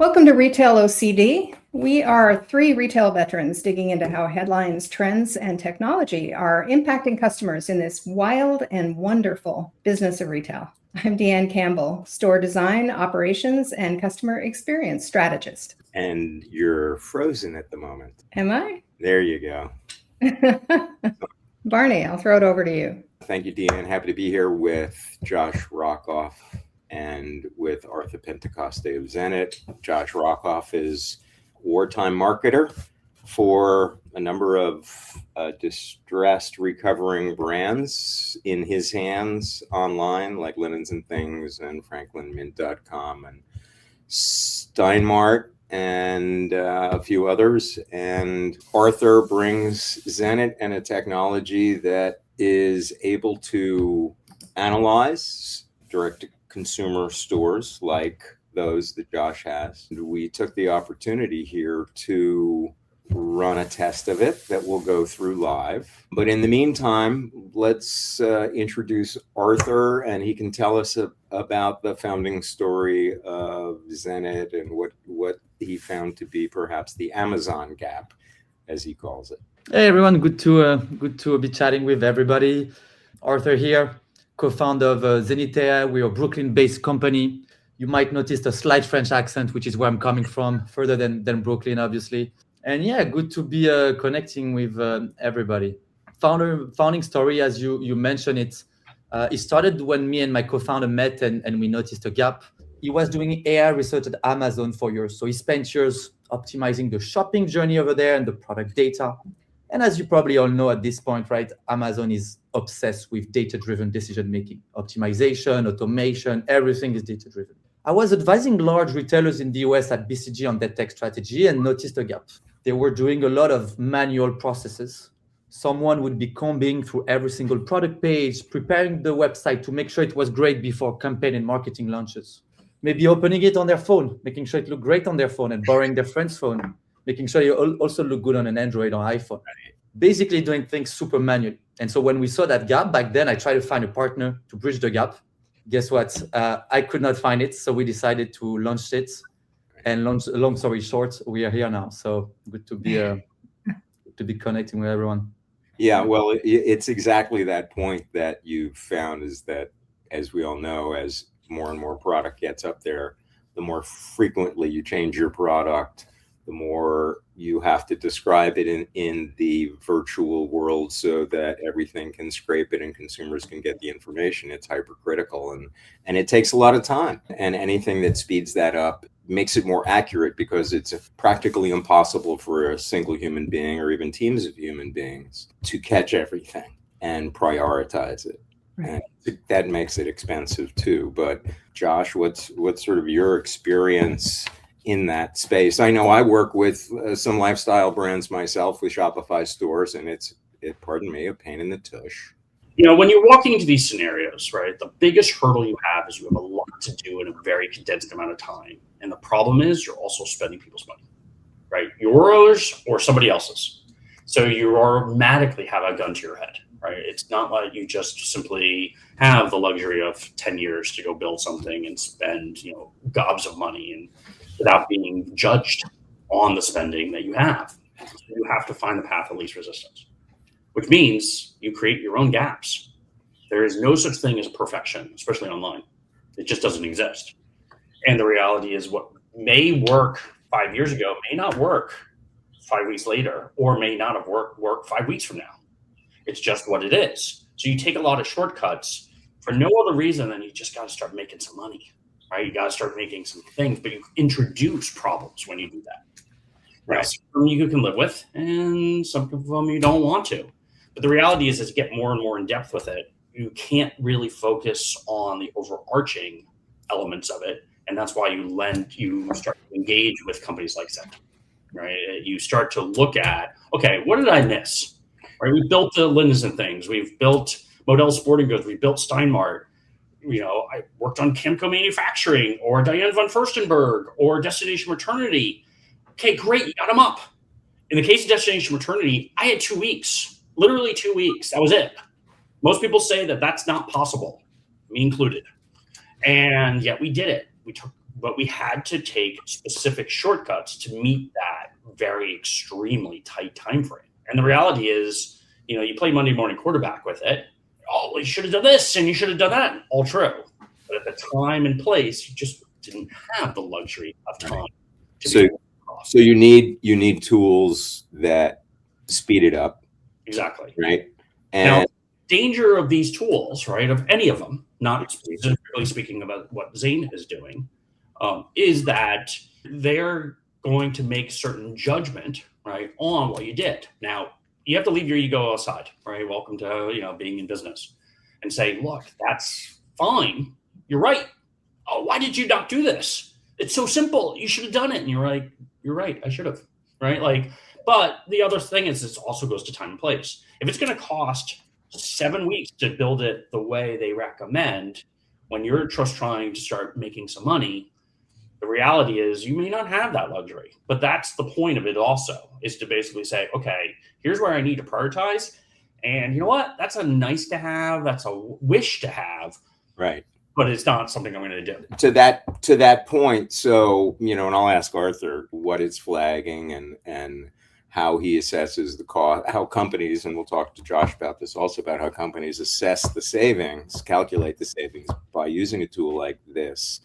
Welcome to Retail OCD. We are three retail veterans digging into how headlines, trends, and technology are impacting customers in this wild and wonderful business of retail. I'm Deanne Campbell, store design, operations, and customer experience strategist. And you're frozen at the moment. Am I? There you go. Barney, I'll throw it over to you. Thank you, Deanne. Happy to be here with Josh Rockoff and with Arthur Pentecoste of Zenyt. Josh Rockoff is a wartime marketer for a number of distressed, recovering brands in his hands online, like LinensNThings and FranklinMint.com and Steinmart and a few others. And Arthur brings Zenyt and a technology that is able to analyze direct-to-consumer stores like those that Josh has. We took the opportunity here to run a test of it that will go through live. But in the meantime, let's introduce Arthur, and he can tell us about the founding story of Zenyt and what he found to be perhaps the Amazon gap, as he calls it. Hey everyone, good to be chatting with everybody. Arthur here, co-founder of Zenyt.Ai. We're a Brooklyn-based company. You might notice a slight French accent, which is where I'm coming from, further than Brooklyn, obviously. And yeah, good to be connecting with everybody. Founding story, as you mentioned, it started when me and my co-founder met and we noticed a gap. He was doing AI research at Amazon for years. So he spent years optimizing the shopping journey over there and the product data. And as you probably all know at this point, right, Amazon is obsessed with data-driven decision-making, optimization, automation, everything is data-driven. I was advising large retailers in the US at BCG on their tech strategy and noticed a gap. They were doing a lot of manual processes. Someone would be combing through every single product page, preparing the website to make sure it was great before campaign and marketing launches. Maybe opening it on their phone, making sure it looked great on their phone and borrowing their friend's phone, making sure you also look good on an Android or iPhone. Basically doing things super manually. And so when we saw that gap back then, I tried to find a partner to bridge the gap. Guess what? I could not find it. So we decided to launch it. And long story short, we are here now. So good to be connecting with everyone. Yeah, well, it's exactly that point that you found is that, as we all know, as more and more product gets up there, the more frequently you change your product, the more you have to describe it in the virtual world so that everything can scrape it and consumers can get the information. It's hypercritical and it takes a lot of time. And anything that speeds that up makes it more accurate because it's practically impossible for a single human being or even teams of human beings to catch everything and prioritize it. Right. And that makes it expensive too. But Josh, what's sort of your experience in that space? I know I work with some lifestyle brands myself with Shopify stores, and it's pardon me, a pain in the tush. You know, when you're walking into these scenarios, right, the biggest hurdle you have is you have a lot to do in a very condensed amount of time. And the problem is you're also spending people's money, right? Yours or somebody else's. So you automatically have a gun to your head, right? It's not like you just simply have the luxury of 10 years to go build something and spend, gobs of money and without being judged on the spending that you have. So you have to find the path of least resistance, which means you create your own gaps. There is no such thing as perfection, especially online. It just doesn't exist. And the reality is what may work 5 years ago may not work 5 weeks later, or may not have worked 5 weeks from now. It's just what it is. So you take a lot of shortcuts for no other reason than you just got to start making some money, right? You got to start making some things, but you introduce problems when you do that. Right. Some of them you can live with, and some of them you don't want to. But the reality is, as you get more and more in depth with it, you can't really focus on the overarching elements of it. And that's why you start to engage with companies like Zenyt, right? You start to look at, okay, what did I miss? Right? We built the LinensNThings. We've built Model Sporting Goods. We built Steinmart. I worked on Camco Manufacturing or Diane von Furstenberg or Destination Maternity. Okay, great, you got them up. In the case of Destination Maternity, I had 2 weeks, literally 2 weeks. That was it. Most people say that that's not possible, me included. And yet we did it. We took but we had to take specific shortcuts to meet that very extremely tight time frame. And the reality is, you play Monday morning quarterback with it. Oh, well, you should have done this and you should have done that. All true. But at the time and place, you just didn't have the luxury of time. So you need tools that speed it up. Exactly. Right. And now, danger of these tools, right, of any of them, not specifically speaking about what Zenyt is doing, is that they're going to make certain judgment, right, on what you did. Now, you have to leave your ego aside, right? Welcome to, being in business, and say, look, that's fine. You're right. Oh, why did you not do this? It's so simple. You should have done it. And you're like, you're right. I should have, right? But the other thing is this also goes to time and place. If it's going to cost 7 weeks to build it the way they recommend, when you're just trying to start making some money, the reality is you may not have that luxury. But that's the point of it also, is to basically say, okay, here's where I need to prioritize. And you know what? That's a nice to have. That's a wish to have. Right. But it's not something I'm going to do. To that point, so, and I'll ask Arthur what it's flagging and how he assesses the cost, how companies, and we'll talk to Josh about this also, about how companies assess the savings, calculate the savings by using a tool like this.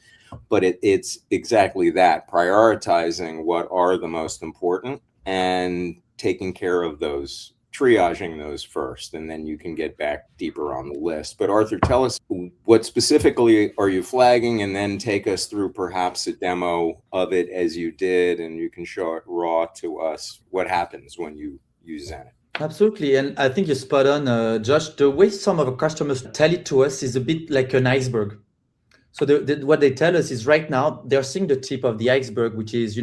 But it's exactly that, prioritizing what are the most important and taking care of those, triaging those first, and then you can get back deeper on the list. But Arthur, tell us what specifically are you flagging, and then take us through perhaps a demo of it as you did, and you can show it raw to us what happens when you use Zenyt. Absolutely. And I think you're spot on, Josh. The way some of our customers tell it to us is a bit like an iceberg. So what they tell us is right now they're seeing the tip of the iceberg, which is,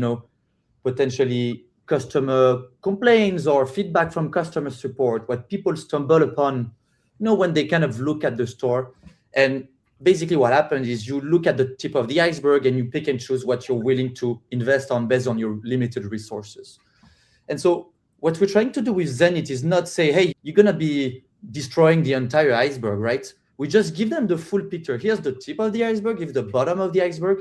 potentially customer complaints or feedback from customer support, what people stumble upon, when they kind of look at the store. And basically what happens is you look at the tip of the iceberg and you pick and choose what you're willing to invest on based on your limited resources. And so what we're trying to do with Zenyt is not say, hey, you're going to be destroying the entire iceberg, right? We just give them the full picture. Here's the tip of the iceberg, here's the bottom of the iceberg,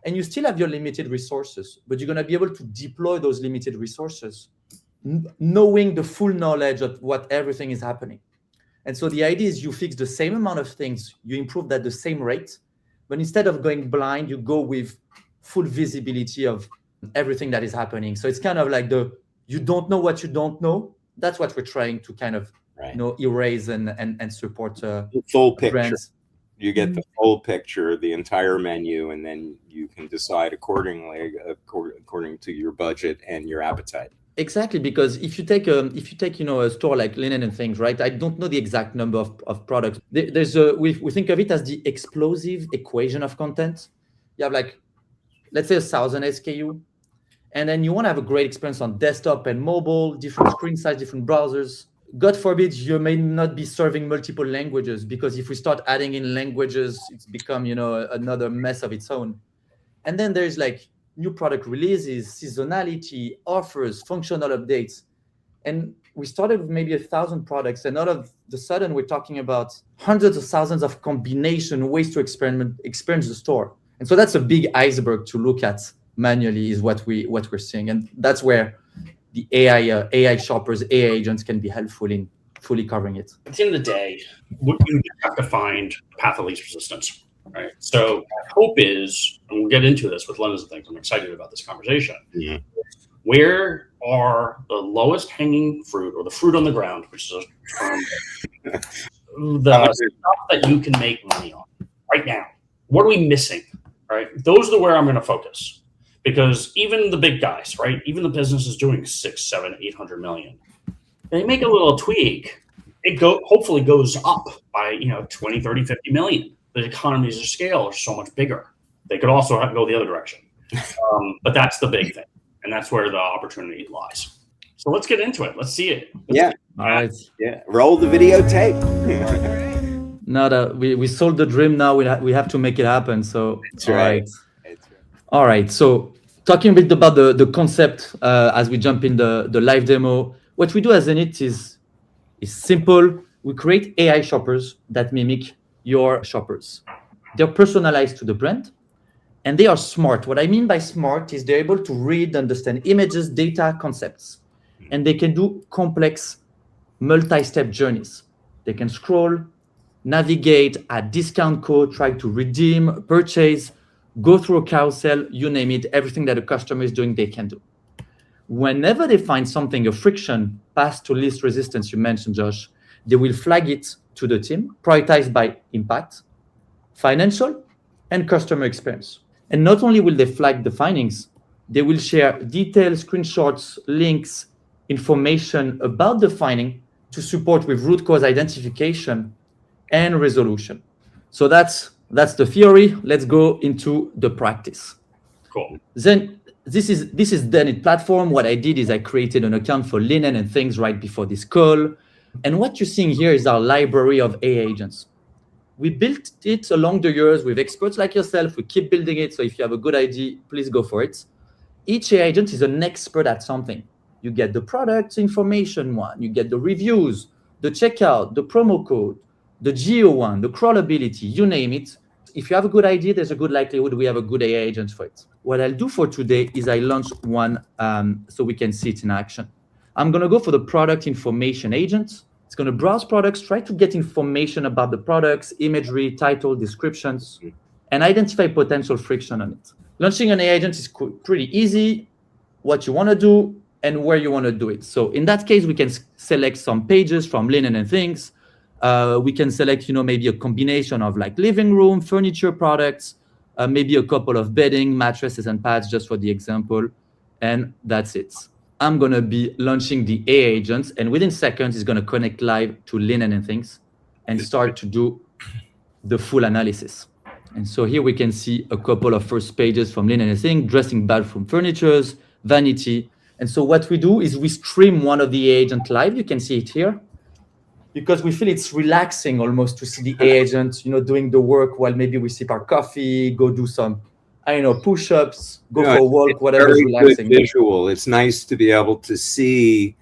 and you still have your limited resources, but you're going to be able to deploy those limited resources, knowing the full knowledge of what everything is happening. And so the idea is you fix the same amount of things, you improve at the same rate, but instead of going blind, you go with full visibility of everything that is happening. So it's kind of like you don't know what you don't know. That's what we're trying to kind of erase and support full picture. Brands. You get the full picture, the entire menu, and then you can decide accordingly, according to your budget and your appetite. Exactly, because if you take a store like LinensNThings, right? I don't know the exact number of products. We think of it as the explosive equation of content. You have let's say 1,000 SKU, and then you want to have a great experience on desktop and mobile, different screen size, different browsers. God forbid you may not be serving multiple languages, because if we start adding in languages, it's become, another mess of its own. And then there's new product releases, seasonality, offers, functional updates. And we started with maybe 1,000 products, and all of the sudden we're talking about hundreds of thousands of combination ways to experience the store. And so that's a big iceberg to look at manually, is what we're seeing. And that's where the AI shoppers, AI agents can be helpful in fully covering it. At the end of the day, you have to find a path of least resistance, right? So my hope is, and we'll get into this with LinensNThings, I'm excited about this conversation. Yeah. Where are the lowest hanging fruit, or the fruit on the ground, which is the stuff that you can make money on right now? What are we missing, right? Those are where I'm going to focus. Because even the big guys, right? Even the businesses doing 600, 700, 800 million, they make a little tweak. It hopefully goes up by 20, 30, 50 million. The economies of scale are so much bigger. They could also go the other direction. But that's the big thing. And that's where the opportunity lies. So let's get into it. Let's see it. All right. Yeah. Roll the videotape. No, we sold the dream. Now we have to make it happen. So That's right. All right. So talking a bit about the concept as we jump in the live demo, what we do as Zenyt is simple. We create AI shoppers that mimic your shoppers. They're personalized to the brand, and they are smart. What I mean by smart is they're able to read, understand images, data, concepts, and they can do complex multi-step journeys. They can scroll, navigate, add discount code, try to redeem, purchase, go through a carousel, you name it, everything that a customer is doing, they can do. Whenever they find something, a friction, path to least resistance, you mentioned, Josh, they will flag it to the team, prioritized by impact, financial, and customer experience. And not only will they flag the findings, they will share detailed screenshots, links, information about the finding to support with root cause identification and resolution. So that's the theory. Let's go into the practice. Cool. Then this is Zenyt platform. What I did is I created an account for LinensNThings right before this call. And what you're seeing here is our library of AI agents. We built it along the years with experts like yourself. We keep building it. So if you have a good idea, please go for it. Each AI agent is an expert at something. You get the product information one, you get the reviews, the checkout, the promo code, the geo one, the crawlability, you name it. If you have a good idea, there's a good likelihood we have a good AI agent for it. What I'll do for today is I launch one so we can see it in action. I'm going to go for the product information agent. It's going to browse products, try to get information about the products, imagery, title, descriptions, and identify potential friction on it. Launching an AI agent is pretty easy. What you want to do and where you want to do it. So in that case, we can select some pages from LinensNThings. We can select, maybe a combination of like living room, furniture products, maybe a couple of bedding, mattresses, and pads, just for the example. And that's it. I'm going to be launching the AI agents, and within seconds, it's going to connect live to LinensNThings and start to do the full analysis. And so here we can see a couple of first pages from LinensNThings, dressing bathroom furnitures, vanity. And so what we do is we stream one of the AI agent live. You can see it here, because we feel it's relaxing almost to see the AI agent, doing the work while maybe we sip our coffee, go do some, push-ups, go for a walk, whatever is relaxing. Good visual. It's nice to be able to see,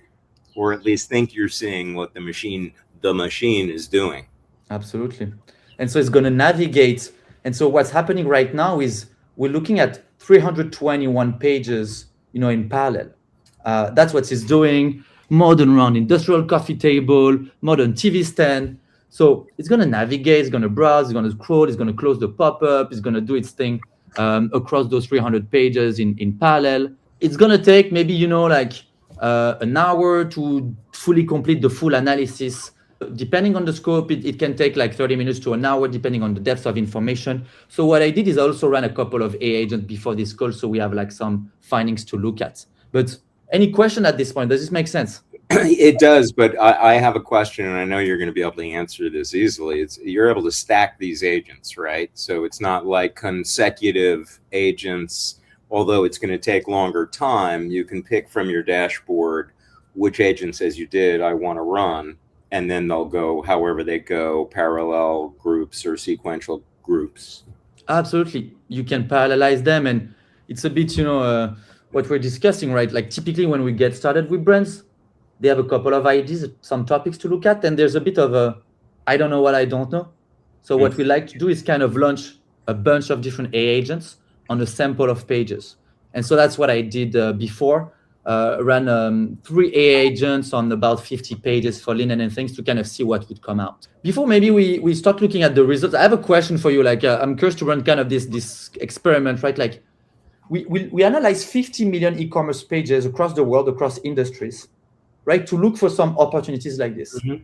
or at least think you're seeing what the machine is doing. Absolutely. And so it's going to navigate. And so what's happening right now is we're looking at 321 pages, in parallel. That's what it's doing. Modern round industrial coffee table, modern TV stand. So it's going to navigate, it's going to browse, it's going to scroll, it's going to close the pop-up, it's going to do its thing across those 300 pages in parallel. It's going to take maybe, an hour to fully complete the full analysis. Depending on the scope, it can take like 30 minutes to an hour, depending on the depth of information. So what I did is I also ran a couple of AI agents before this call, so we have like some findings to look at. But any question at this point? Does this make sense? It does, but I have a question, and I know you're going to be able to answer this easily. You're able to stack these agents, right? So it's not like consecutive agents, although it's going to take longer time. You can pick from your dashboard which agents, as you did, I want to run, and then they'll go however they go, parallel groups or sequential groups. Absolutely. You can parallelize them, and it's a bit, what we're discussing, right? Like typically when we get started with brands, they have a couple of ideas, some topics to look at, and there's a bit of a, I don't know what I don't know. So what we like to do is kind of launch a bunch of different AI agents on a sample of pages. And so that's what I did before. Ran 3 AI agents on about 50 pages for LinensNThings to kind of see what would come out. Before maybe we start looking at the results, I have a question for you. Like I'm curious to run kind of this experiment, right? Like we analyze 50 million e-commerce pages across the world, across industries, right? To look for some opportunities like this. Mm-hmm. Do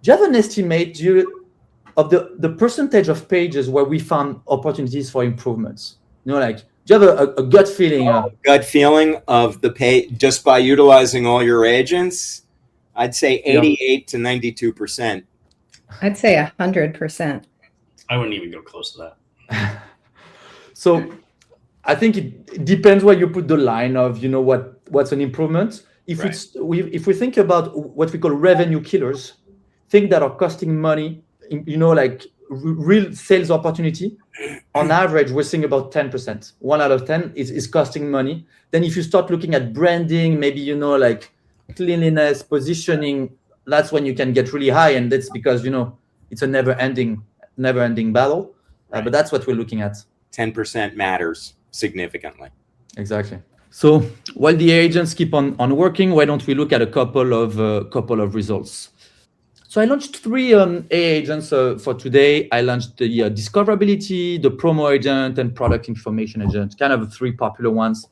you have an estimate of the percentage of pages where we found opportunities for improvements? Like, do you have a gut feeling? Gut feeling of the page just by utilizing all your agents? I'd say 88 to 92%. I'd say 100%. I wouldn't even go close to that. So I think it depends where you put the line of, what's an improvement. If we think about what we call revenue killers, things that are costing money, like real sales opportunity, on average, we're seeing about 10%. 1 out of 10 is costing money. Then if you start looking at branding, maybe, like cleanliness, positioning, that's when you can get really high. And that's because, it's a never ending battle. But that's what we're looking at. 10% matters significantly. Exactly. So while the agents keep on working, why don't we look at a couple of results? So I launched 3 AI agents for today. I launched the discoverability, the promo agent, and product information agent, kind of 3 popular ones.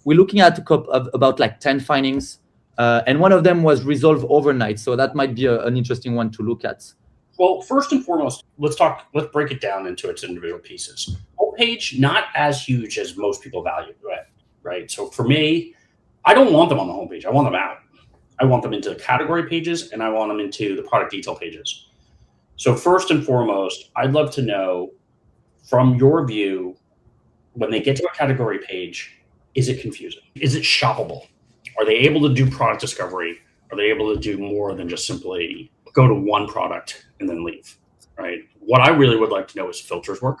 We're looking at about like 10 findings, and one of them was resolved overnight. So that might be an interesting one to look at. Well, first and foremost, let's break it down into its individual pieces. Homepage, not as huge as most people value, right? So for me, I don't want them on the homepage. I want them out. I want them into the category pages, and I want them into the product detail pages. So first and foremost, I'd love to know from your view, when they get to a category page, is it confusing? Is it shoppable? Are they able to do product discovery? Are they able to do more than just simply go to one product and then leave, right? What I really would like to know is filters work,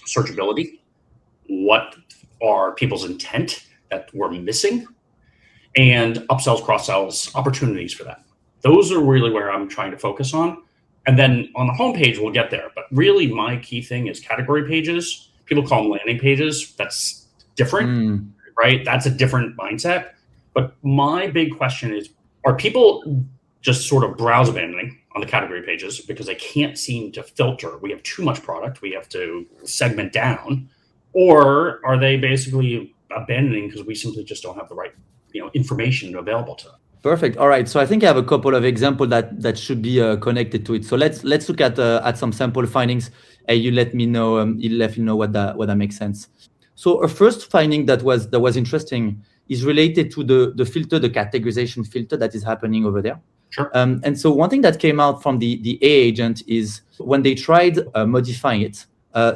searchability, what are people's intent that we're missing, and upsells, cross-sells, opportunities for that. Those are really where I'm trying to focus on. And then on the homepage, we'll get there. But really, my key thing is category pages. People call them landing pages. That's different, right? That's a different mindset. But my big question is, are people just sort of browse abandoning on the category pages because they can't seem to filter? We have too much product. We have to segment down. Or are they basically abandoning because we simply just don't have the right information available to them? Perfect. All right. So I think I have a couple of examples that should be connected to it. So let's look at some sample findings, and you let me know what that makes sense. So a first finding that was interesting is related to the filter, the categorization filter that is happening over there. Sure. And so one thing that came out from the AI agent is when they tried modifying it,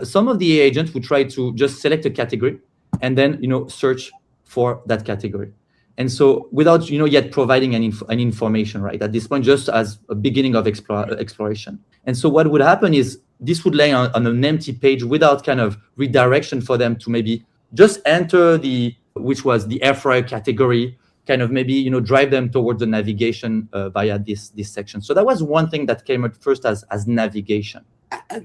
some of the AI agents would try to just select a category and then search for that category. And so without yet providing any information, right? At this point, just as a beginning of exploration. And so what would happen is this would lay on an empty page without kind of redirection for them to maybe just enter which was the air fryer category, kind of maybe drive them towards the navigation via this section. So that was one thing that came at first as navigation.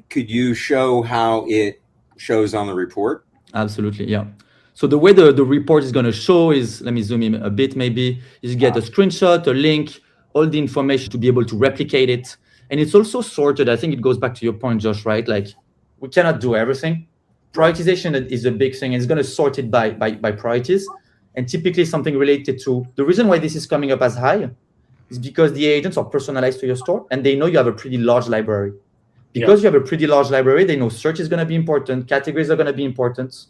Could you show how it shows on the report? Absolutely, yeah. So the way the report is going to show is, let me zoom in a bit maybe, is you get a screenshot, a link, all the information to be able to replicate it. And it's also sorted. I think it goes back to your point, Josh, right? Like we cannot do everything. Prioritization is a big thing. It's going to sort it by priorities. And typically something related to, the reason why this is coming up as high is because the agents are personalized to your store and they know you have a pretty large library. Because you have a pretty large library, they know search is going to be important, categories are going to be important.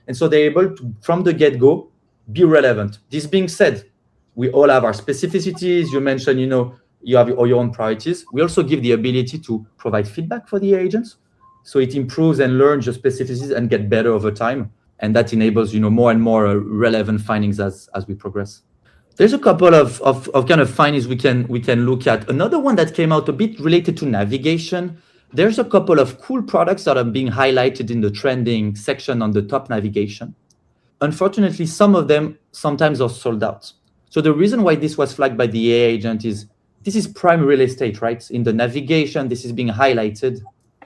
And so they're able to, from the get-go, be relevant. This being said, we all have our specificities. You mentioned, you have your own priorities. We also give the ability to provide feedback for the agents. So it improves and learns your specificities and get better over time. And that enables, more and more relevant findings as we progress. There's a couple of kind of findings we can look at. Another one that came out a bit related to navigation. There's a couple of cool products that are being highlighted in the trending section on the top navigation. Unfortunately, some of them sometimes are sold out. So the reason why this was flagged by the AI agent is this is prime real estate, right? In the navigation, this is being highlighted.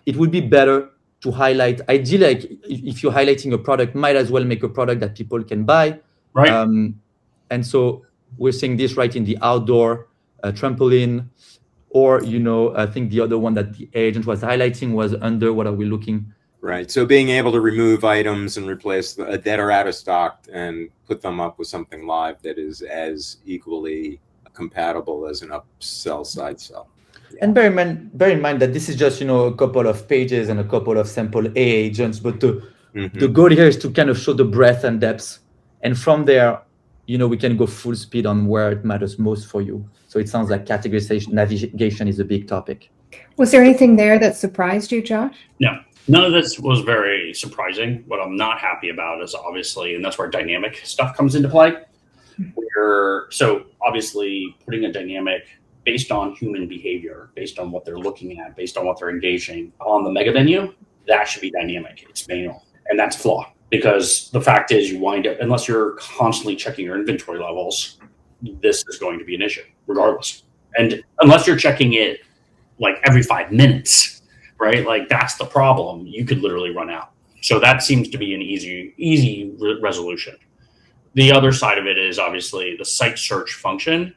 It would be better to highlight, ideally, like if you're highlighting a product, might as well make a product that people can buy. Right. And so we're seeing this right in the outdoor trampoline, or, I think the other one that the agent was highlighting was under, what are we looking? Right. So being able to remove items and replace that are out of stock and put them up with something live that is as equally compatible as an upsell side sell. Yeah. And bear in mind that this is just, a couple of pages and a couple of sample AI agents, but the goal here is to kind of show the breadth and depth. And from there, we can go full speed on where it matters most for you. So it sounds like categorization, navigation is a big topic. Was there anything there that surprised you, Josh? No, none of this was very surprising. What I'm not happy about is obviously, and that's where dynamic stuff comes into play. So obviously putting a dynamic based on human behavior, based on what they're looking at, based on what they're engaging on the mega venue, that should be dynamic. It's manual. And that's a flaw because the fact is you wind up, unless you're constantly checking your inventory levels, this is going to be an issue regardless. And unless you're checking it like every 5 minutes, right? Like that's the problem. You could literally run out. So that seems to be an easy resolution. The other side of it is obviously the site search function,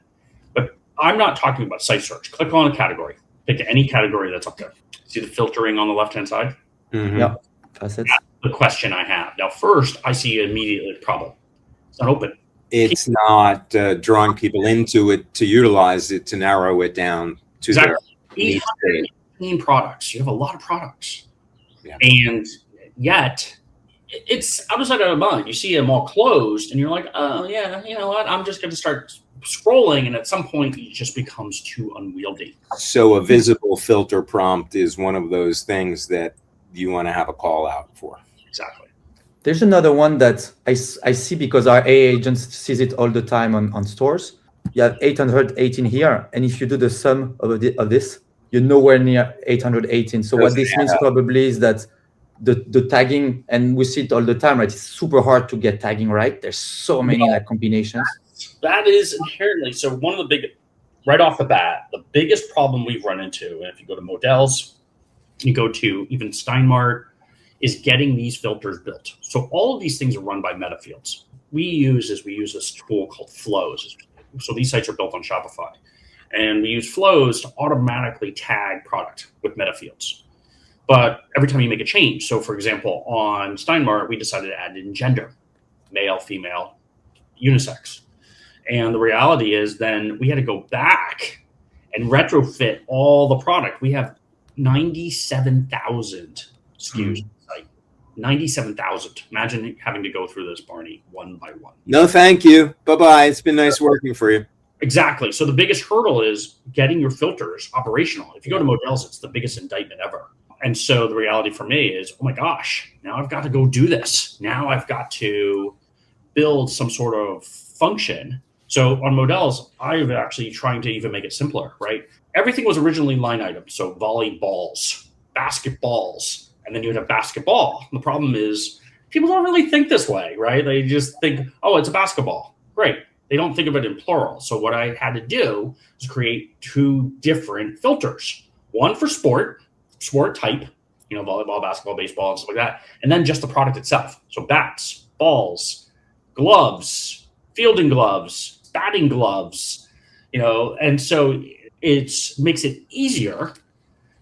but I'm not talking about site search. Click on a category, pick any category that's up there. See the filtering on the left-hand side? Mhm. Yeah, facets. That's the question I have. Now, first, I see immediately a problem. It's not open. It's not drawing people into it to utilize it, to narrow it down to Exactly. their needs. 818 products. You have a lot of products. Yeah. And yet, it's out of sight, out of mind. You see them all closed, and you're like, oh, yeah, you know what? I'm just going to start scrolling. And at some point, it just becomes too unwieldy. So a visible filter prompt is one of those things that you want to have a call out for. Exactly. There's another one that I see because our AA agents sees it all the time on stores. You have 818 here, and if you do the sum of this, you're nowhere near 818. So what this means probably is that the tagging, and we see it all the time, right? It's super hard to get tagging right. There's so many like combinations. That is inherently, so one of the big, right off the bat, the biggest problem we've run into, and if you go to Models, you go to even Steinmart, is getting these filters built. So all of these things are run by meta fields. We use this tool called Flows. So these sites are built on Shopify. And we use Flows to automatically tag product with meta fields. But every time you make a change, so for example, on Steinmart, we decided to add in gender, male, female, unisex. And the reality is then we had to go back and retrofit all the product. We have 97,000 SKUs. 97,000. Imagine having to go through this, Barney, one by one. No, thank you. Bye-bye. It's been nice working for you. Exactly. So the biggest hurdle is getting your filters operational. If you go to Models, it's the biggest indictment ever. And so the reality for me is, oh my gosh, now I've got to go do this. Now I've got to build some sort of function. So on Models, I'm actually trying to even make it simpler, right? Everything was originally line items. So volleyballs, basketballs, and then you would have basketball. And the problem is people don't really think this way, right? They just think, oh, it's a basketball. Great. They don't think of it in plural. So what I had to do is create two different filters. One for sport type, you know, volleyball, basketball, baseball, and stuff like that. And then just the product itself. So bats, balls, gloves, fielding gloves, batting gloves, you know, and so it makes it easier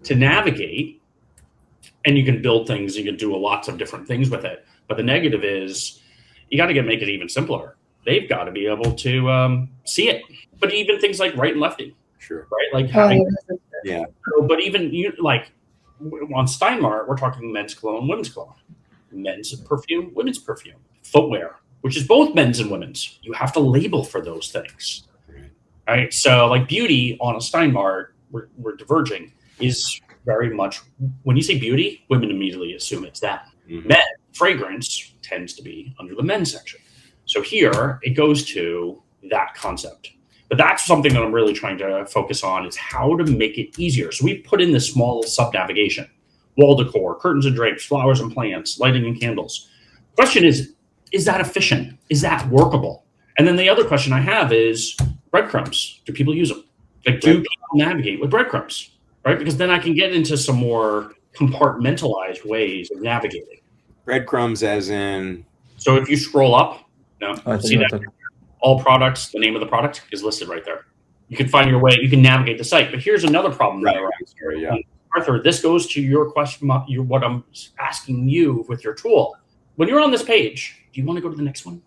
to navigate. And you can build things, you can do lots of different things with it. But the negative is you got to make it even simpler. They've got to be able to see it. But even things like right and lefty, Sure. right? Like having, Yeah. but even you like on Steinmart, we're talking men's cologne, women's cologne, men's perfume, women's perfume, footwear, which is both men's and women's. You have to label for those things, right? So like beauty on a Steinmart, we're diverging, is very much, when you say beauty, women immediately assume it's that. Mhm. Men, fragrance tends to be under the men's section. So here it goes to that concept. But that's something that I'm really trying to focus on, is how to make it easier. So we put in this small sub-navigation, wall decor, curtains and drapes, flowers and plants, lighting and candles. Question is that efficient? Is that workable? And then the other question I have is breadcrumbs. Do people use them? Like, do people navigate with breadcrumbs? Right? Because then I can get into some more compartmentalized ways of navigating. Breadcrumbs as in? So if you scroll up, see that Okay. all products, the name of the product is listed right there. You can find your way, you can navigate the site. But here's another problem that arises. Sorry, yeah. Arthur, this goes to your question, what I'm asking you with your tool. When you're on this page, do you want to go to the next one?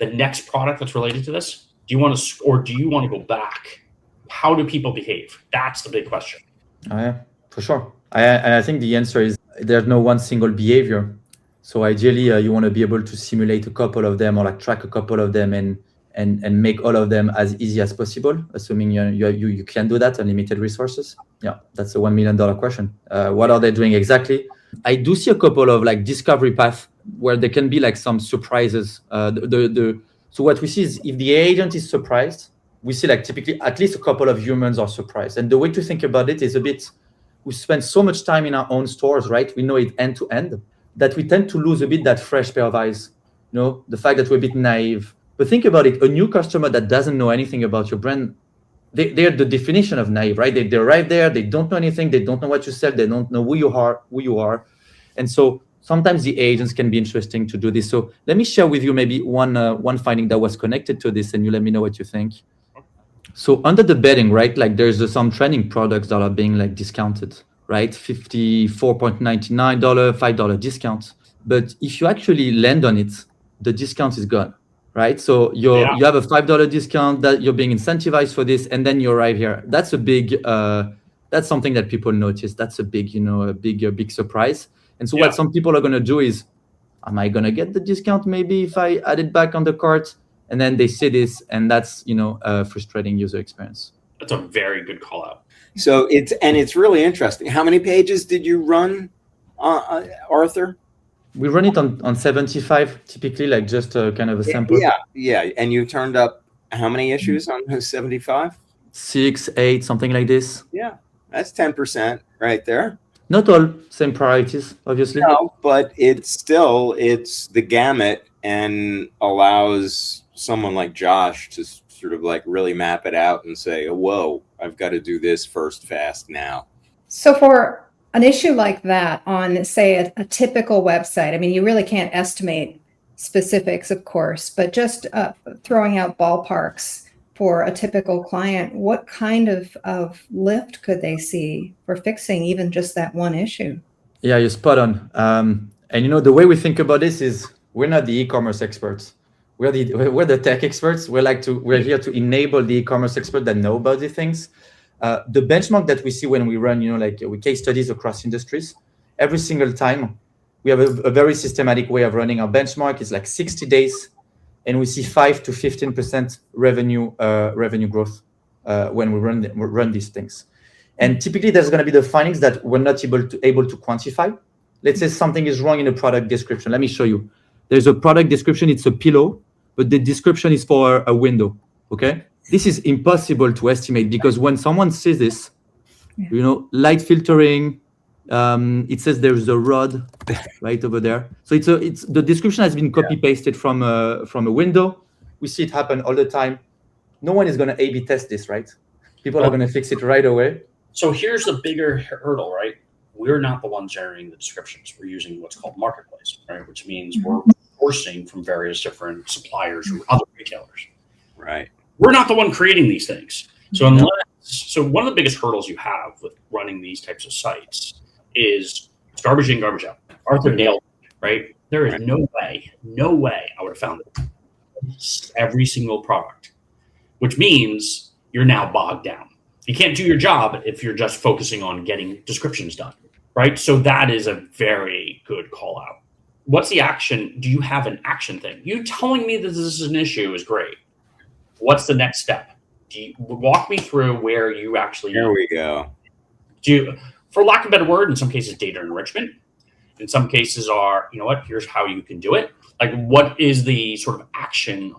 The next product that's related to this? Do you want to, or do you want to go back? How do people behave? That's the big question. Oh, yeah, for sure. I think the answer is there's no one single behavior. So ideally, you want to be able to simulate a couple of them, or like track a couple of them, and make all of them as easy as possible, assuming you can do that, unlimited resources. Yeah, that's a $1 million question. What are they doing exactly? I do see a couple of like discovery paths where there can be like some surprises. So what we see is if the agent is surprised, we see like typically at least a couple of humans are surprised. And the way to think about it is a bit, we spend so much time in our own stores, right? We know it end to end, that we tend to lose a bit that fresh pair of eyes. You know, the fact that we're a bit naive. But think about it, a new customer that doesn't know anything about your brand, they're the definition of naive, right? They arrive there, they don't know anything, they don't know what you sell, they don't know who you are. And so Sometimes the agents can be interesting to do this. So let me share with you maybe one finding that was connected to this, and you let me know what you think. So under the betting, right, like there's some trending products that are being like discounted, right? $54.99, $5 discount. But if you actually land on it, the discount is gone, right? So you have a $5 discount that you're being incentivized for this, and then you're right here. That's a big, that's something that people notice. That's a big, a big surprise. And so what some people are going to do is, am I going to get the discount maybe if I add it back on the cart? And then they see this, and that's, a frustrating user experience. That's a very good call out. So it's really interesting. How many pages did you run, Arthur? We run it on 75, typically, like just kind of a sample. Yeah. And you turned up how many issues on 75? 6, 8, something like this. Yeah, that's 10% right there. Not all same priorities, obviously. No, but it's the gamut, and allows someone like Josh to sort of like really map it out and say, whoa, I've got to do this first fast now. So for an issue like that on, say, a typical website, I mean, you really can't estimate specifics, of course, but just throwing out ballparks for a typical client, what kind of lift could they see for fixing even just that one issue? Yeah, you're spot on. And the way we think about this is we're not the e-commerce experts. We're the tech experts. We're here to enable the e-commerce experts that know about these things. The benchmark that we see when we run, we case studies across industries, every single time we have a very systematic way of running our benchmark. It's like 60 days, and we see 5 to 15% revenue growth when we run these things. And typically, there's going to be the findings that we're not able to quantify. Let's say something is wrong in a product description. Let me show you. There's a product description. It's a pillow, but the description is for a window. Okay. This is impossible to estimate because when someone sees this, light filtering, it says there's a rod right over there. So it's the description has been copy pasted from a window. We see it happen all the time. No one is going to A/B test this, right? People are going to fix it right away. So here's the bigger hurdle, right? We're not the ones generating the descriptions. We're using what's called marketplace, right? Which means we're sourcing from various different suppliers or other retailers. Right. We're not the one creating these things. So one of the biggest hurdles you have with running these types of sites is garbage in, garbage out. Arthur nailed it, right? There is no way I would have found every single product, which means you're now bogged down. You can't do your job if you're just focusing on getting descriptions done, right? So that is a very good call out. What's the action? Do you have an action thing? You telling me that this is an issue is great. What's the next step? Walk me through where you actually. Here we go. For lack of a better word, in some cases, data enrichment. In some cases here's how you can do it. Like, what is the sort of action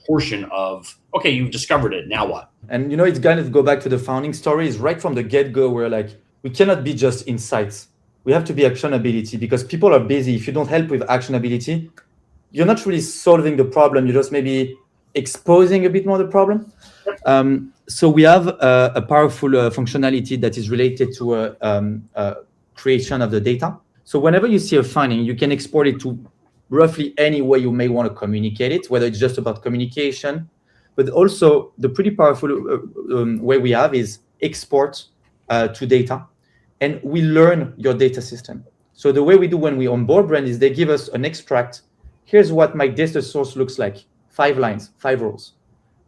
portion of, okay, you've discovered it, now what? And it's kind of go back to the founding stories right from the get-go where we cannot be just insights. We have to be actionability because people are busy. If you don't help with actionability, you're not really solving the problem. You're just maybe exposing a bit more the problem. So we have a powerful functionality that is related to creation of the data. So whenever you see a finding, you can export it to roughly any way you may want to communicate it, whether it's just about communication, but also the pretty powerful way we have is export to data, and we learn your data system. So the way we do when we onboard brand is they give us an extract. Here's what my data source looks like. 5 lines, 5 rows.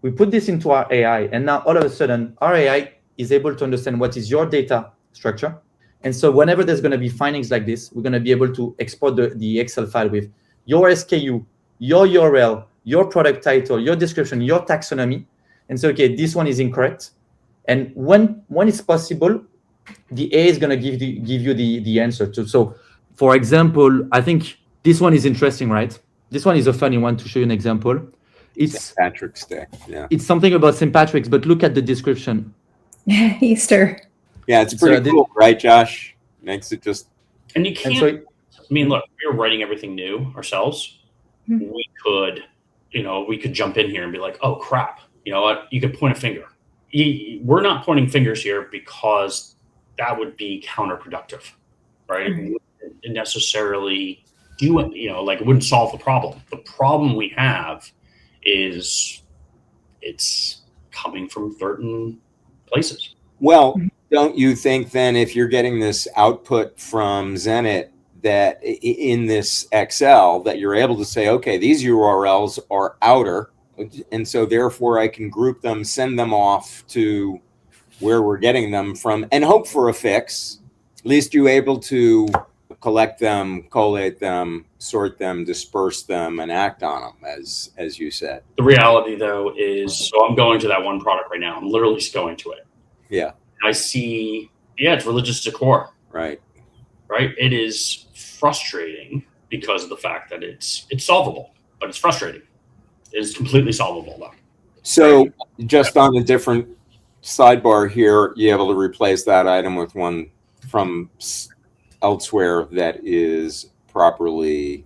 We put this into our AI, and now all of a sudden, our AI is able to understand what is your data structure. And so whenever there's going to be findings like this, we're going to be able to export the Excel file with your SKU, your URL, your product title, your description, your taxonomy, and say, okay, this one is incorrect. And when it's possible, the AI is going to give you the answer to. So, for example, I think this one is interesting, right? This one is a funny one to show you an example. It's St. Patrick's Day. Yeah. It's something about St. Patrick's, but look at the description. Easter. Yeah, it's pretty cool, right, Josh? Makes it just. And you can't. Look, we were writing everything new ourselves. Mm-hmm. We could jump in here and be like, oh crap, you know what? You could point a finger. We're not pointing fingers here because that would be counterproductive, right? Mm-hmm. necessarily do it, it wouldn't solve the problem. The problem we have is it's coming from certain places. Well, don't you think then if you're getting this output from Zenyt that in this Excel that you're able to say, okay, these URLs are outer, and so therefore I can group them, send them off to where we're getting them from and hope for a fix. At least you're able to collect them, collate them, sort them, disperse them, and act on them, as you said. The reality, though, is, so I'm going to that one product right now. I'm literally just going to it. Yeah. I see, it's religious decor. Right. Right. It is frustrating because of the fact that it's solvable, but it's frustrating. It is completely solvable, though. So just on a different sidebar here, you're able to replace that item with one from elsewhere that is properly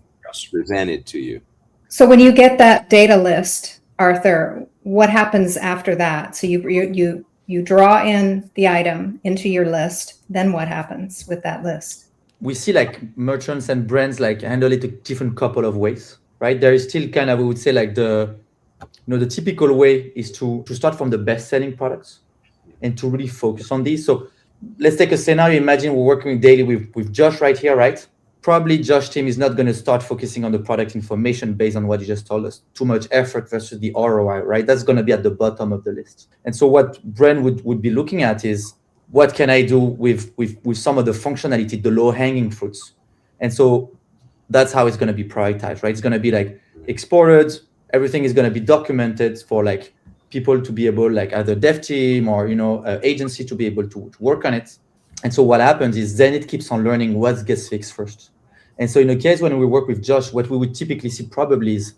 presented to you. So when you get that data list, Arthur, what happens after that? So you draw in the item into your list. Then what happens with that list? We see like merchants and brands like handle it a different couple of ways, right? There is still kind of, we would say like the typical way is to start from the best-selling products and to really focus on these. So let's take a scenario. Imagine we're working daily with Josh right here, right? Probably Josh team is not going to start focusing on the product information based on what you just told us. Too much effort versus the ROI, right? That's going to be at the bottom of the list. And so what brand would be looking at is, what can I do with some of the functionality, the low-hanging fruits? And so that's how it's going to be prioritized, right? It's going to be like exported. Everything is going to be documented for like people to be able, like either dev team or agency to be able to work on it. And so what happens is then it keeps on learning what gets fixed first. And so in a case when we work with Josh, what we would typically see probably is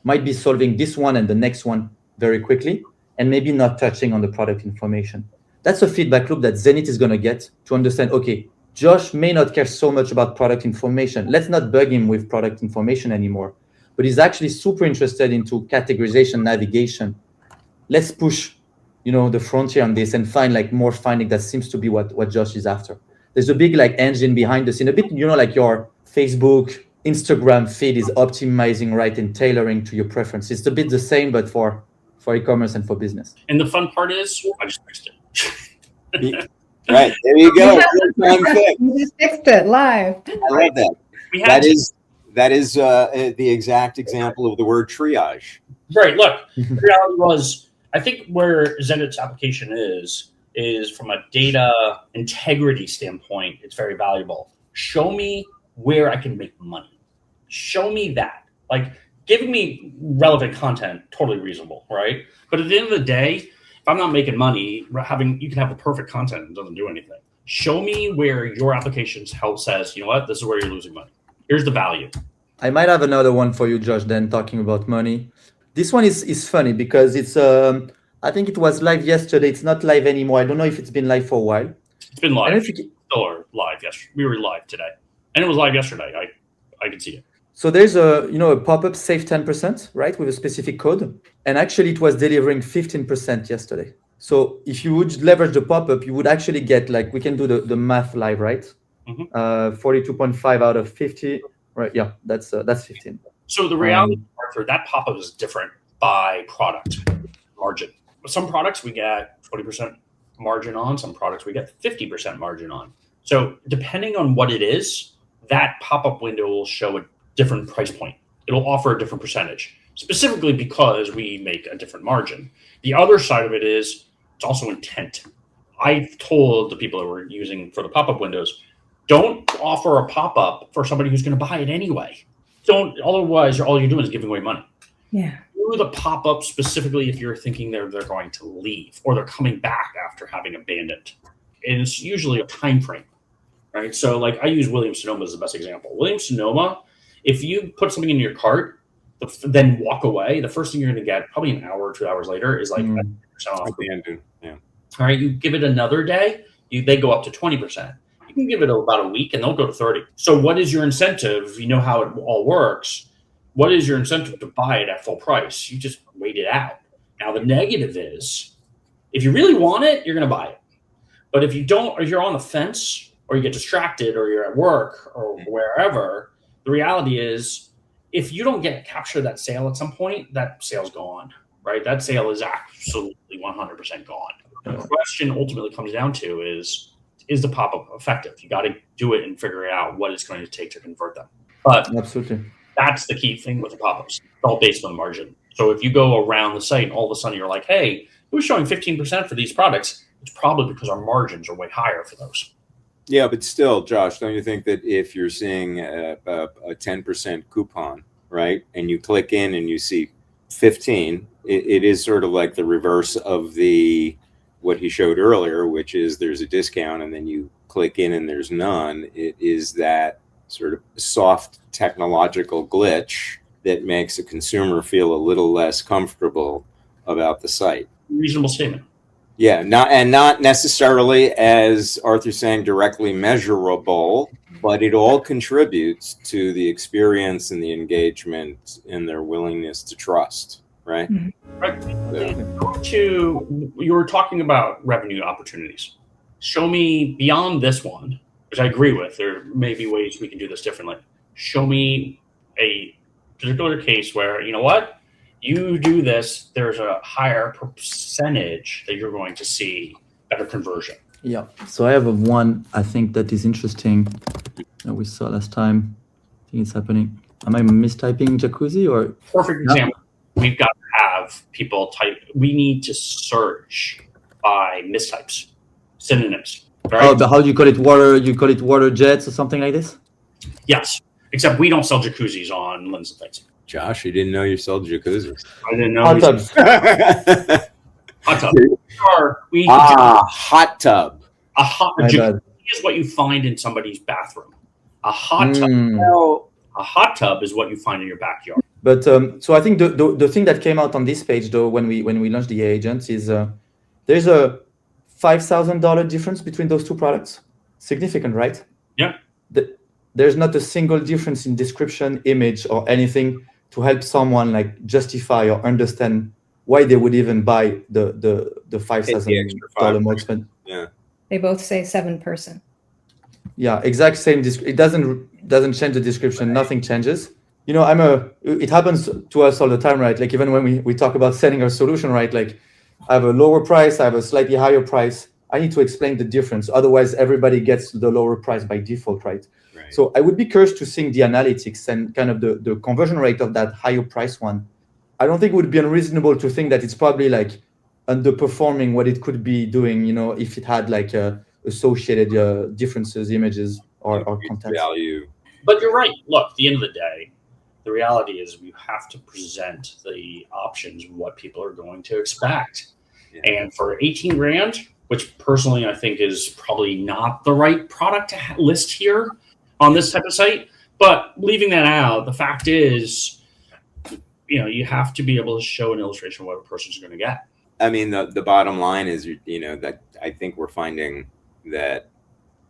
might be solving this one and the next one very quickly, and maybe not touching on the product information. That's a feedback loop that Zenyt is going to get to understand, okay, Josh may not care so much about product information. Let's not bug him with product information anymore. But he's actually super interested into categorization, navigation. Let's push, the frontier on this and find like more finding that seems to be what Josh is after. There's a big like engine behind the scene, a bit, like your Facebook, Instagram feed is optimizing, right, and tailoring to your preferences. It's a bit the same, but for e-commerce and for business. And the fun part is, I just fixed it. Right, there you go. You just fixed it live. I love that. That is the exact example of the word triage. Right. Look, the reality was, I think where Zenit's application is from a data integrity standpoint, it's very valuable. Show me where I can make money. Show me that. Like, giving me relevant content, totally reasonable, right? But at the end of the day, if I'm not making money, you can have the perfect content and it doesn't do anything. Show me where your application's help says, you know what, this is where you're losing money. Here's the value. I might have another one for you, Josh, then talking about money. This one is funny because it's, I think it was live yesterday. It's not live anymore. I don't know if it's been live for a while. It's been live. Still live yesterday. We were live today. And it was live yesterday. I could see it. So there's a pop-up save 10%, right, with a specific code. And actually it was delivering 15% yesterday. So if you would leverage the pop-up, you would actually get, like, we can do the math live, right? 42.5 out of 50. Right. Yeah, that's 15. So the reality, Arthur, that pop-up is different by product margin. Some products we get 20% margin on. Some products we get 50% margin on. So depending on what it is, that pop-up window will show a different price point. It'll offer a different percentage, specifically because we make a different margin. The other side of it is it's also intent. I've told the people that we're using for the pop-up windows, don't offer a pop-up for somebody who's going to buy it anyway. Otherwise, all you're doing is giving away money. Yeah. Do the pop-up specifically if you're thinking they're going to leave or they're coming back after having abandoned. And it's usually a time frame, right? So like I use Williams-Sonoma as the best example. Williams-Sonoma, if you put something in your cart, then walk away, the first thing you're going to get probably an hour or 2 hours later is like 10% off. Yeah. All right, you give it another day, they go up to 20%. You can give it about a week and they'll go to 30. So what is your incentive? You know how it all works. What is your incentive to buy it at full price? You just wait it out. Now, the negative is if you really want it, you're going to buy it. But if you don't, or you're on the fence, or you get distracted, or you're at work or wherever, the reality is if you don't capture that sale at some point, that sale's gone, right? That sale is absolutely 100% gone. The question ultimately comes down to is the pop-up effective? You got to do it and figure out what it's going to take to convert them. But Absolutely. that's the key thing with the pop-ups. It's all based on margin. So if you go around the site and all of a sudden you're like, hey, we're showing 15% for these products, it's probably because our margins are way higher for those. Yeah, but still, Josh, don't you think that if you're seeing a 10% coupon, right, and you click in and you see 15, it is sort of like the reverse of what he showed earlier, which is there's a discount and then you click in and there's none. It is that sort of soft technological glitch that makes a consumer feel a little less comfortable about the site. Reasonable statement. Yeah, not necessarily, as Arthur's saying, directly measurable, but it all contributes to the experience and the engagement and their willingness to trust, right? Mm-hmm. Right. You were talking about revenue opportunities. Show me beyond this one, which I agree with. There may be ways we can do this differently. Show me a particular case where, you know what? You do this, there's a higher percentage that you're going to see better conversion. Yeah. So I have one I think that is interesting that we saw last time. I think it's happening. Am I mistyping jacuzzi or? Perfect example. No. We've got to have people type. We need to search by mistypes, synonyms. Right? Oh, but how do you call it? Water? You call it water jets or something like this? Yes. Except we don't sell jacuzzis on LinensNThings. Josh, you didn't know you sold jacuzzis. I didn't know. Hot tubs. Hot tub. Hot tub. A jacuzzi is what you find in somebody's bathroom. A hot tub. A hot tub is what you find in your backyard. But so I think the thing that came out on this page, though, when we launched the agent, is there's a $5,000 difference between those two products. Significant, right? Yeah. There's not a single difference in description, image, or anything to help someone like justify or understand why they would even buy the $5,000 more expensive. Yeah. They both say 7%. Yeah, exact same. It doesn't change the description. Right. Nothing changes. You know, it happens to us all the time, right? Like even when we talk about selling our solution, right? Like I have a lower price, I have a slightly higher price. I need to explain the difference. Otherwise, everybody gets the lower price by default, right? So I would be curious to see the analytics and kind of the conversion rate of that higher price one. I don't think it would be unreasonable to think that it's probably like underperforming what it could be doing, you know, if it had like associated differences, images or content. Value. But you're right. Look, at the end of the day, the reality is we have to present the options of what people are going to expect. Yeah. And for 18 grand, which personally I think is probably not the right product to list here on this type of site, but leaving that out, the fact is, you know, you have to be able to show an illustration of what a person's going to get. I mean, the bottom line is, you know, that I think we're finding that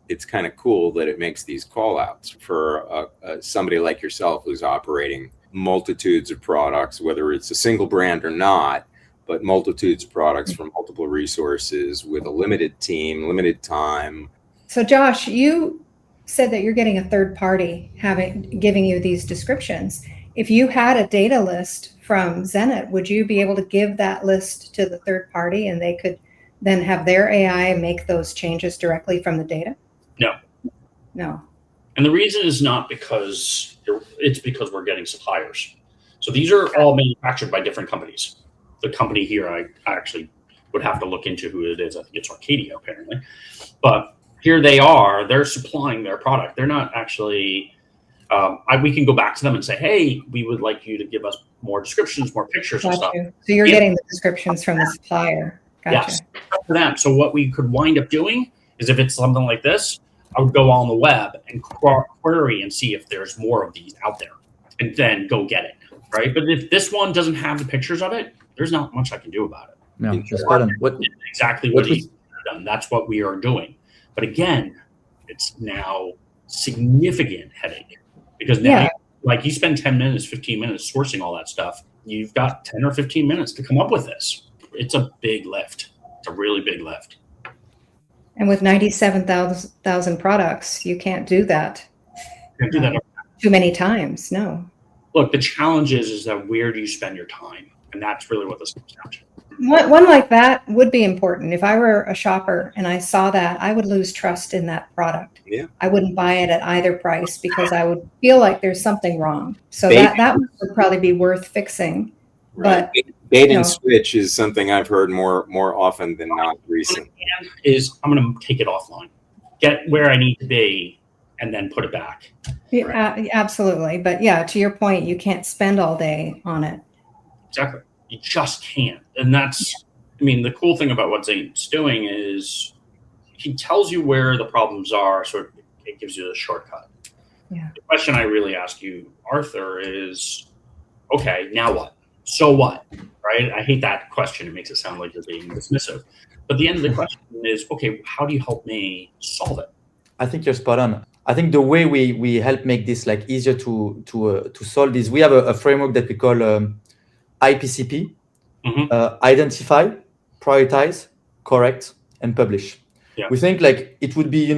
it's kind of cool that it makes these call outs for somebody like yourself who's operating multitudes of products, whether it's a single brand or not, but multitudes of products from multiple resources with a limited team, limited time. So Josh, you said that you're getting a third party giving you these descriptions. If you had a data list from Zenyt, would you be able to give that list to the third party and they could then have their AI make those changes directly from the data? No. And the reason is not because it's because we're getting suppliers. So these are all manufactured by different companies. The company here, I actually would have to look into who it is. I think it's Arcadia apparently, but here they are, they're supplying their product. They're not actually, we can go back to them and say, hey, we would like you to give us more descriptions, more pictures and stuff. So you're getting the descriptions from the supplier. Gotcha. Yes, for them. So what we could wind up doing is if it's something like this, I would go on the web and query and see if there's more of these out there and then go get it, right? But if this one doesn't have the pictures of it, there's not much I can do about it. No, just exactly what he's done. That's what we are doing. But again, it's now significant headache because now, like you spend 10 minutes, 15 minutes sourcing all that stuff. You've got 10 or 15 minutes to come up with this. It's a big lift. It's a really big lift. And with 97,000 products, you can't do that Can't do that. too many times. No. Look, the challenge is that where do you spend your time? And that's really what this comes down to. One like that would be important. If I were a shopper and I saw that, I would lose trust in that product. Yeah. I wouldn't buy it at either price because I would feel like there's something wrong. So Bait- that would probably be worth fixing. Right. But Bait you know. and switch is something I've heard more often than not recently. Is I'm going to take it offline, get where I need to be, and then put it back. Yeah, absolutely. But yeah, to your point, you can't spend all day on it. Exactly. You just can't. And that's, I mean, the cool thing about what Zenit's doing is he tells you where the problems are, so it gives you the shortcut. Yeah. The question I really ask you, Arthur, is, okay, now what? So what? Right? I hate that question. It makes it sound like you're being dismissive. But the end of the question is, okay, how do you help me solve it? I think you're spot on. I think the way we help make this like easier to solve is we have a framework that we call IPCP: identify, prioritize, correct, and publish. Yeah. We think like it would be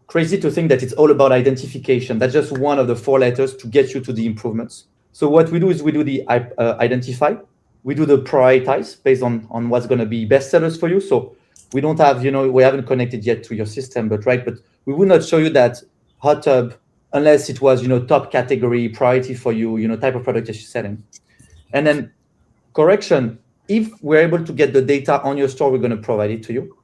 crazy to think that it's all about identification. That's just one of the 4 letters to get you to the improvements. So what we do is we do the identify, we do the prioritize based on what's going to be bestsellers for you. So we don't have we haven't connected yet to your system, but we would not show you that hot tub unless it was top category priority for you, type of product that you're selling. And then correction, if we're able to get the data on your store, we're going to provide it to you.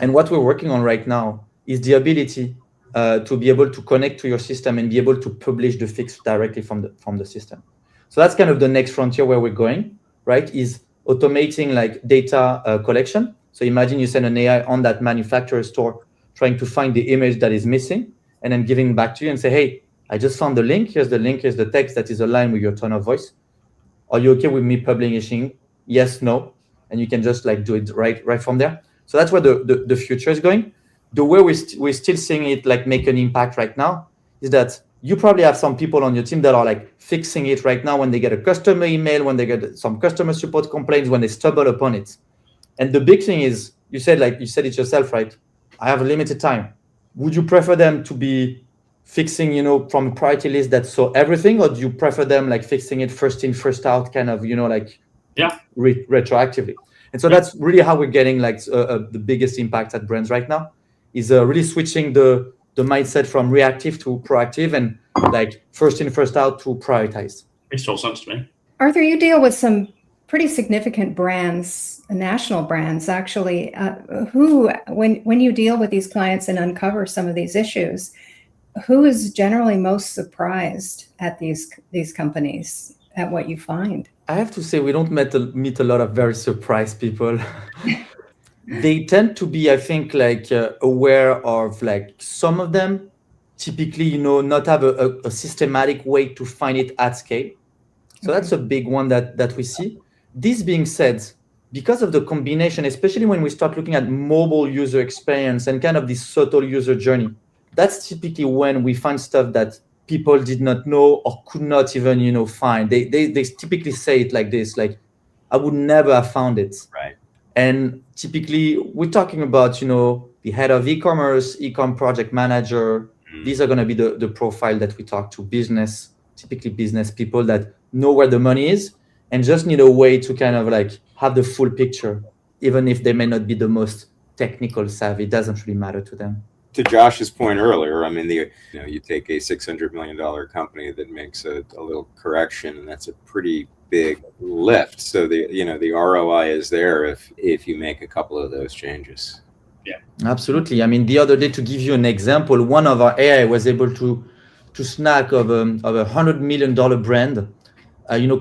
And what we're working on right now is the ability to be able to connect to your system and be able to publish the fix directly from the system. So that's kind of the next frontier where we're going, right? Is automating like data collection. So imagine you send an AI on that manufacturer store trying to find the image that is missing and then giving back to you and say, hey, I just found the link. Here's the link. Here's the text that is aligned with your tone of voice. Are you okay with me publishing? Yes, no. And you can just like do it right from there. So that's where the future is going. The way we're still seeing it like make an impact right now is that you probably have some people on your team that are like fixing it right now when they get a customer email, when they get some customer support complaints, when they stumble upon it. And the big thing is, you said it yourself, right? I have a limited time. Would you prefer them to be fixing, from a priority list that saw everything, or do you prefer them like fixing it first in, first out, kind of, retroactively? And so that's really how we're getting like the biggest impact at brands right now is really switching the mindset from reactive to proactive and like first in, first out to prioritize. Makes total sense to me. Arthur, you deal with some pretty significant brands, national brands, actually. When you deal with these clients and uncover some of these issues, who is generally most surprised at these companies, at what you find? I have to say, we don't meet a lot of very surprised people. They tend to be, I think, like aware of like some of them typically, not have a systematic way to find it at scale. So that's a big one that we see. This being said, because of the combination, especially when we start looking at mobile user experience and kind of this subtle user journey, that's typically when we find stuff that people did not know or could not even, find. They typically say it like this, like, I would never have found it. Right. And typically we're talking about, the head of e-commerce, e-com project manager. These are going to be the profile that we talk to, typically business people that know where the money is and just need a way to kind of like have the full picture, even if they may not be the most technical savvy. It doesn't really matter to them. To Josh's point earlier, I mean, you take a $600 million company that makes a little correction, and that's a pretty big lift. So the ROI is there if you make a couple of those changes. Yeah, absolutely. I mean, the other day, to give you an example, one of our AI was able to snag of $100 million brand,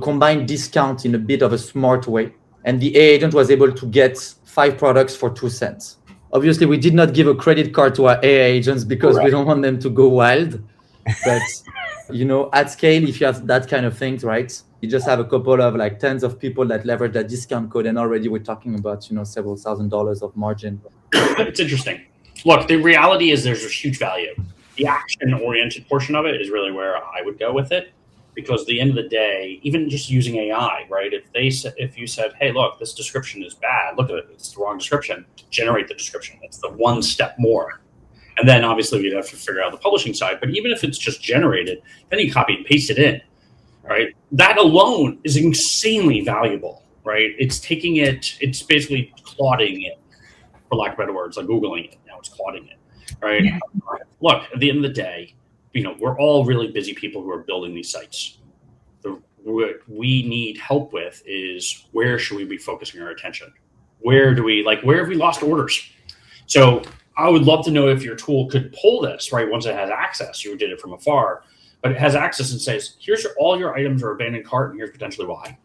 combine discount in a bit of a smart way, and the AI agent was able to get 5 products for 2 cents. Obviously, we did not give a credit card to our AI agents because we don't want them to go wild. But, at scale, if you have that kind of things, right, you just have a couple of like tens of people that leverage that discount code. And already we're talking about, several $1,000s of margin. It's interesting. Look, the reality is there's a huge value. The action-oriented portion of it is really where I would go with it. because at the end of the day, even just using AI, right? If you said, hey, look, this description is bad, look at it, it's the wrong description, generate the description. It's the one step more. And then obviously we'd have to figure out the publishing side. But even if it's just generated, then you copy and paste it in, right? That alone is insanely valuable, right? It's taking it, it's basically clotting it, for lack of better words, like Googling it. Now it's clotting it, right? Yeah. Look, at the end of the day, we're all really busy people who are building these sites. What we need help with is, where should we be focusing our attention? Where have we lost orders? So I would love to know if your tool could pull this, right? Once it has access, you did it from afar, but it has access and says, here's all your items are abandoned cart, and here's potentially why.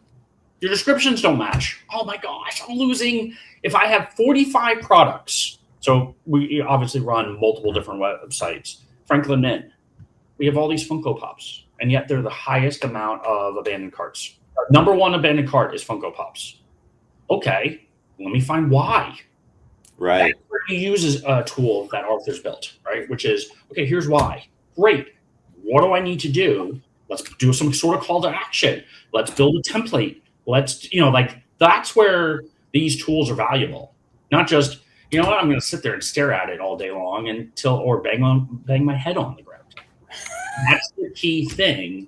Your descriptions don't match. Oh my gosh, I'm losing. If I have 45 products, so we obviously run multiple different websites. Franklin Mint, we have all these Funko Pops, and yet they're the highest amount of abandoned carts. Our number one abandoned cart is Funko Pops. Okay, let me find why. Right. That's where he uses a tool that Arthur's built, right? Which is, okay, here's why. Great. What do I need to do? Let's do some sort of call to action. Let's build a template. Let's, that's where these tools are valuable. Not just, I'm going to sit there and stare at it all day long or bang my head on the ground. That's the key thing,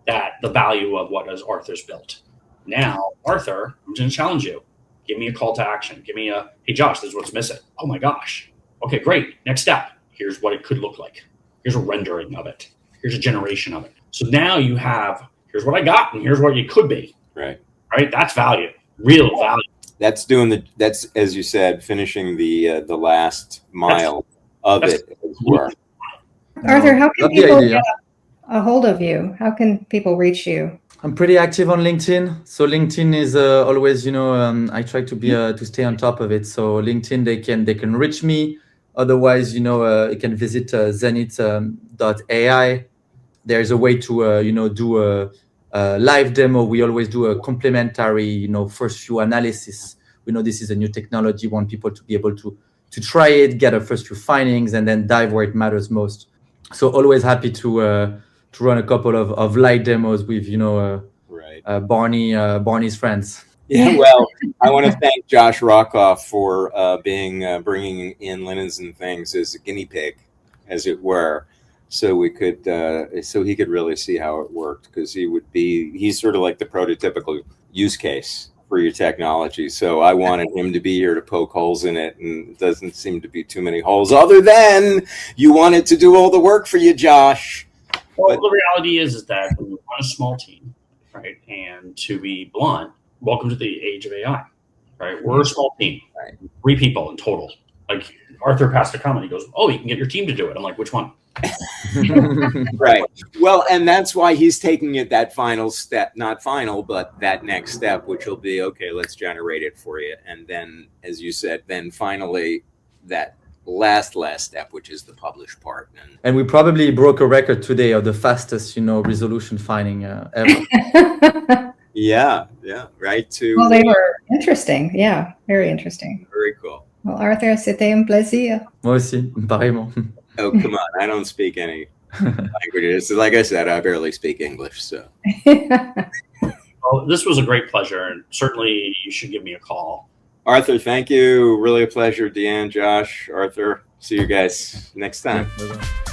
that the value of what is Arthur's built. Now, Arthur, I'm going to challenge you. Give me a call to action. Give me hey, Josh, this is what's missing. Oh my gosh. Okay, great. Next step. Here's what it could look like. Here's a rendering of it. Here's a generation of it. So now you have, here's what I got, and here's what it could be. Right. Right. That's value. Real value. That's that's, as you said, finishing the last mile of it as well. Arthur, how can people get a hold of you? How can people reach you? I'm pretty active on LinkedIn. So LinkedIn is always, I try to be to stay on top of it. So LinkedIn, they can reach me. Otherwise, you can visit Zenyt.AI. There's a way to do a live demo. We always do a complimentary, first few analysis. We know this is a new technology. We want people to be able to try it, get a first few findings, and then dive where it matters most. So always happy to run a couple of light demos with Barney's friends. Yeah, well, I want to thank Josh Rockoff for bringing in LinensNThings as a guinea pig, as it were, so we could so he could really see how it worked, because he's sort of like the prototypical use case for your technology. So I wanted him to be here to poke holes in it, and it doesn't seem to be too many holes, other than you wanted to do all the work for you, Josh. Well, the reality is that when you run a small team, right, and to be blunt, welcome to the age of AI, right? We're a small team, right? 3 people in total. Like, Arthur passed a comment, he goes, oh, you can get your team to do it. I'm like, which one? Right. Well, and that's why he's taking it that final step, not final, but that next step, which will be, okay, let's generate it for you. And then, as you said, then finally that last step, which is the publish part. And we probably broke a record today of the fastest, resolution finding ever. Yeah, right. Well, they were interesting. Yeah, very interesting. Very cool. Well, Arthur, c'était un plaisir. Moi aussi, pareillement. Oh, come on. I don't speak any languages. Like I said, I barely speak English. So. Well, this was a great pleasure, and certainly you should give me a call. Arthur, thank you. Really a pleasure. Deanne, Josh, Arthur. See you guys next time. Bye-bye.